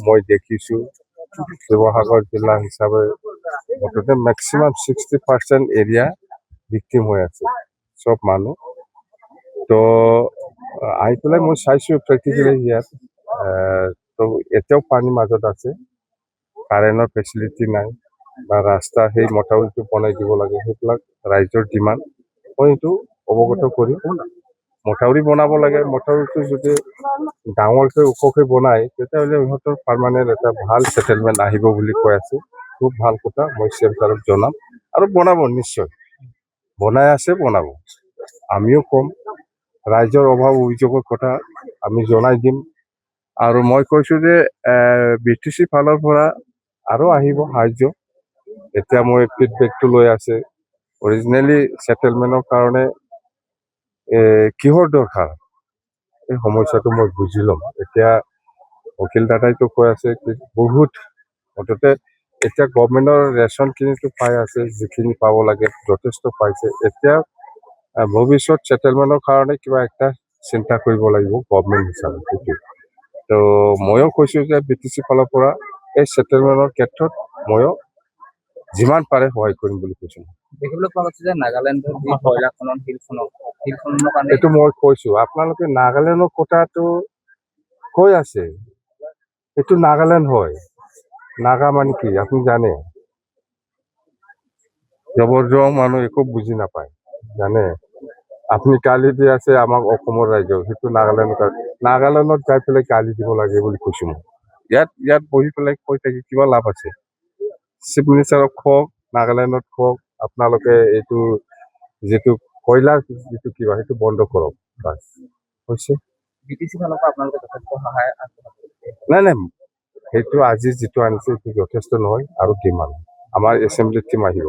মই দেখিছোঁ শিৱসাগৰ জিলা হিচাপে মুঠতে মেক্সিমাম 60% এৰিয়া ভিক্টিম হৈ আছে চব মানুহ তো আহি পেলাই মই চাইছোঁ প্ৰেক্টিকেলি ইয়াত তো এতিয়াও পানীৰ মাজত আছে কাৰেণ্টৰ ফেচিলিটি নাই বা ৰাস্তা সেই মথাউৰিটো বনাই দিব লাগে সেইবিলাক ৰাইজৰ ডিমাণ্ড মই এইটো অৱগত কৰি মথাউৰি বনাব লাগে মথাউৰিটো যদি ডাঙৰকৈ ওখকৈ বনায় তেতিয়াহ'লে ইহঁতৰ পাৰ্মানেণ্ট এটা ভাল ছেটেলমেণ্ট আহিব বুলি কৈ আছে খুব ভাল কথা মই চেণ্টাৰক জনাম আৰু বনাব নিশ্চয় বনাই আছে বনাব আমিও ক'ম ৰাইজৰ অভাৱ অভিযোগৰ কথা আমি জনাই দিম আৰু মই কৈছোঁ যে BTC ফালৰ পৰা আৰু আহিব সাহায্য এতিয়া মই ফিডবেকটো লৈ আছে অৰিজিনেলি ছেটেলমেণ্টৰ কাৰণে কিহৰ দৰকাৰ এই সমস্যাটো মই বুজি ল'ম এতিয়া অখিল দাদাইতো কৈ আছে বহুত মুঠতে এতিয়া গভৰ্ণমেণ্টৰ ৰেচনখিনিতো পাই আছে যিখিনি পাব লাগে যথেষ্ট পাইছে এতিয়া ভৱিষ্যত ছেটেলমেণ্টৰ কাৰণে কিবা একটা চিন্তা কৰিব লাগিব গভৰ্ণমেণ্ট হিচাপে সেইটো তো ময়ো কৈছোঁ যে BTC ফালৰ পৰা এই ছেটেলমেণ্টৰ ক্ষেত্ৰত ময়ো যিমান পাৰে সহায় কৰিম বুলি কৈছোঁ দেখিবলৈ পোৱা গৈছে যে নাগালেণ্ডৰ যি কয়লা খনন শিলখনৰ কাৰণে এইটো মই কৈছোঁ আপোনালোকে নাগালেণ্ডৰ কথাটো কৈ আছে এইটো নাগালেণ্ড হয় নাগা মানে কি আপুনি জানে জবৰদস্ত মানুহ একো বুজি নাপায় জানে আপুনি গালি দি আছে আমাক অসমৰ ৰাইজক সেইটো নাগালেণ্ডত যাই পেলাই গালি দিব লাগে বুলি কৈছোঁ মই ইয়াত বহি পেলাই কৈ থাকি কিবা লাভ আছে চিফ মিনিষ্টাৰক কওক নাগালেণ্ডত কওক আপোনালোকে এইটো যিটো কয়লাৰ যিটো কিবা সেইটো বন্ধ কৰক বাছ হৈছে BTC ফালৰ পৰা আপোনালোকে যথেষ্ট সহায় নাই সেইটো আজি যিটো আনিছে সেইটো যথেষ্ট নহয় আৰু কিমান আমাৰ এছেম্বলি টীম আহিব